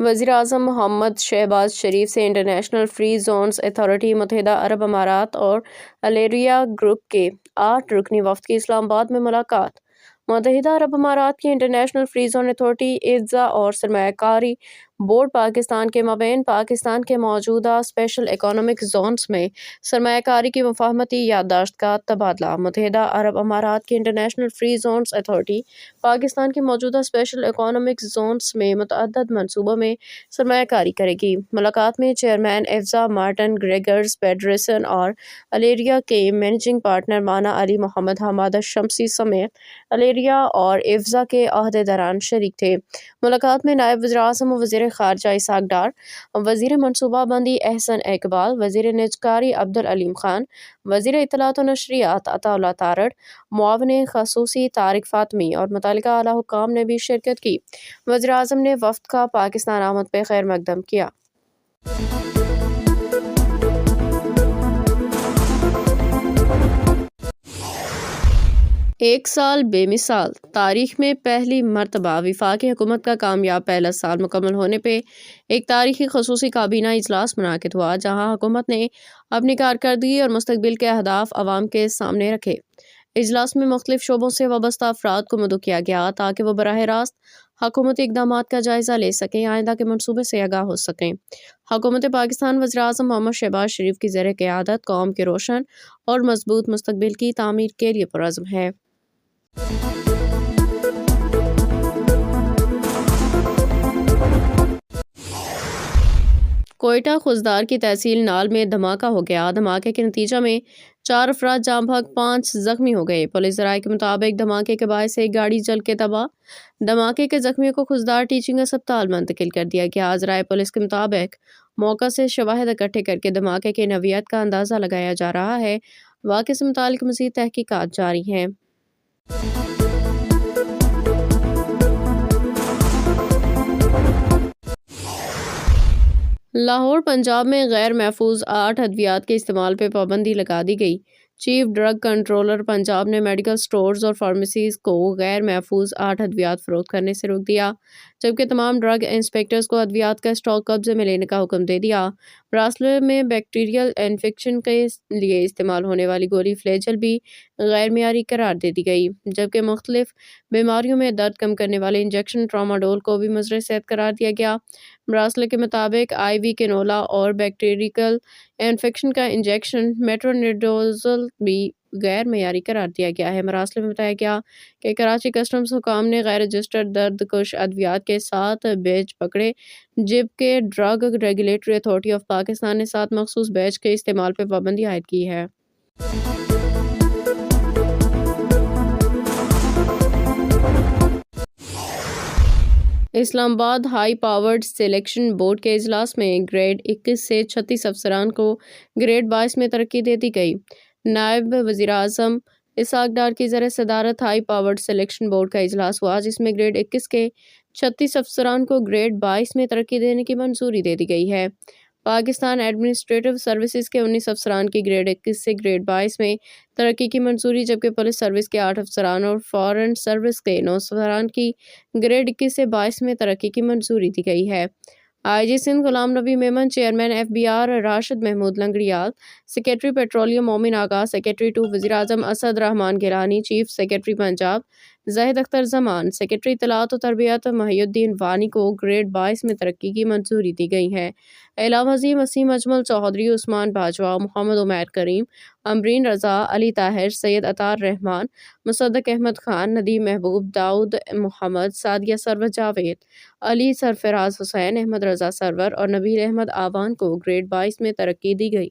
وزیر اعظم محمد شہباز شریف سے international free zones authority, متحدہ عرب امارات اور الیریا گروپ کے 8 رکنی وفد کی اسلام آباد میں ملاقات۔ متحدہ عرب امارات کی انٹرنیشنل فری زون اتھارٹی، افزا اور سرمایہ کاری بورڈ پاکستان کے مابین پاکستان کے موجودہ اسپیشل اکنامک زونز میں سرمایہ کاری کی مفاہمتی یادداشت کا تبادلہ۔ متحدہ عرب امارات کی international free zones authority Pakistan کے موجودہ اسپیشل اکنامک زونز میں متعدد منصوبوں میں سرمایہ کاری کرے گی۔ ملاقات میں چیئرمین افزا مارٹن گریگرز پیڈرسن اور الیریا کے مینیجنگ پارٹنر مانا علی محمد حماد الشمسی سمیت الیریا اور افزا کے عہدیداران شریک تھے۔ ملاقات میں نائب وزیر اعظم و وزیر خارجہ اسحاق ڈار، وزیر منصوبہ بندی احسن اقبال، وزیر نجکاری عبدالعلیم خان، وزیر اطلاعات و نشریات عطا اللہ تارڑ، معاون خصوصی طارق فاطمی اور متعلقہ اعلیٰ حکام نے بھی شرکت کی۔ وزیر اعظم نے وفد کا پاکستان آمد پہ خیر مقدم کیا۔ 1 سال بے مثال، تاریخ میں پہلی مرتبہ وفاقی حکومت کا کامیاب پہلا سال مکمل ہونے پہ ایک تاریخی خصوصی کابینہ اجلاس منعقد ہوا، جہاں حکومت نے اپنی کارکردگی اور مستقبل کے اہداف عوام کے سامنے رکھے۔ اجلاس میں مختلف شعبوں سے وابستہ افراد کو مدعو کیا گیا تاکہ وہ براہ راست حکومتی اقدامات کا جائزہ لے سکیں، آئندہ کے منصوبے سے آگاہ ہو سکیں۔ حکومت پاکستان وزیر اعظم محمد شہباز شریف کی زیر قیادت قوم کے روشن اور مضبوط مستقبل کی تعمیر کے لیے پرعزم ہے۔ کوئٹہ خضدار کی تحصیل نال میں دھماکہ ہو گیا۔ دھماکے کے نتیجہ میں 4 افراد جاں بحق 5 زخمی ہو گئے۔ پولیس ذرائع کے مطابق دھماکے کے باعث ایک گاڑی جل کے تباہ۔ دھماکے کے زخمیوں کو خضدار ٹیچنگ اسپتال منتقل کر دیا گیا۔ ذرائع پولیس کے مطابق موقع سے شواہد اکٹھے کر کے دھماکے کی نوعیت کا اندازہ لگایا جا رہا ہے۔ واقعے سے متعلق مزید تحقیقات جاری ہیں۔ لاہور پنجاب میں غیر محفوظ 8 ادویات کے استعمال پہ پابندی لگا دی گئی۔ چیف ڈرگ کنٹرولر پنجاب نے میڈیکل سٹورز اور فارمیسیز کو غیر محفوظ 8 ادویات فروخت کرنے سے روک دیا، جبکہ تمام ڈرگ انسپیکٹرز کو ادویات کا اسٹاک قبضے میں لینے کا حکم دے دیا۔ براسلر میں بیکٹیریل انفیکشن کے لیے استعمال ہونے والی گولی فلیجل بھی غیر معیاری قرار دے دی گئی، جبکہ مختلف بیماریوں میں درد کم کرنے والے انجیکشن ٹراما-ڈول کو بھی مضر صحت قرار دیا گیا۔ براسلر کے مطابق آئی وی کینولا اور بیکٹیریل انفیکشن کا انجیکشن میٹرونیڈازول بھی غیر معیاری قرار دیا گیا ہے۔ مراسلے میں بتایا گیا کہ کراچی کسٹمز حکام نے غیر رجسٹرڈ درد کش ادویات کے 7 بیچ پکڑے، جبکہ drug regulatory authority of Pakistan نے 7 مخصوص بیچ کے استعمال پر پابندی عائد کی ہے۔ اسلام آباد ہائی پاورڈ سلیکشن بورڈ کے اجلاس میں گریڈ 21 سے 36 افسران کو گریڈ 22 میں ترقی دے دی گئی۔ نائب وزیر اعظم اسحاق ڈار کی زیر صدارت ہائی پاورڈ سلیکشن بورڈ کا اجلاس ہوا، جس میں گریڈ 21 کے 36 افسران کو گریڈ 22 میں ترقی دینے کی منظوری دے دی گئی ہے۔ پاکستان ایڈمنسٹریٹو سروسز کے 19 افسران کی گریڈ 21 سے گریڈ 22 میں ترقی کی منظوری، جبکہ پولیس سروس کے 8 افسران اور فارن سروس کے 9 افسران کی گریڈ 21 سے 22 میں ترقی کی منظوری دی گئی ہے۔ آئی جی Sindh Ghulam Nabi Memon, chairman F B R Rashid Mahmood Langrial, secretary petroleum Momin Agha, secretary 2 وزیر اعظم Asad Rehman Gilani, chief secretary Punjab Zahid Akhtar Zaman, secretary اطلاعات و تربیت محی الدین وانی کو گریڈ 22 میں ترقی کی منظوری دی گئی ہے۔ علاوہ ازیں وسیم اجمل چودھری، عثمان باجوہ، محمد عمیر کریم، امبرین رضا، علی طاہر، سید عطار رحمان، مصدق احمد خان، ندیم محبوب، داؤد محمد، سعدیہ سرور جاوید، علی سرفراز حسین، احمد رضا سرور اور نبیل احمد آوان کو گریڈ 22 میں ترقی دی گئی۔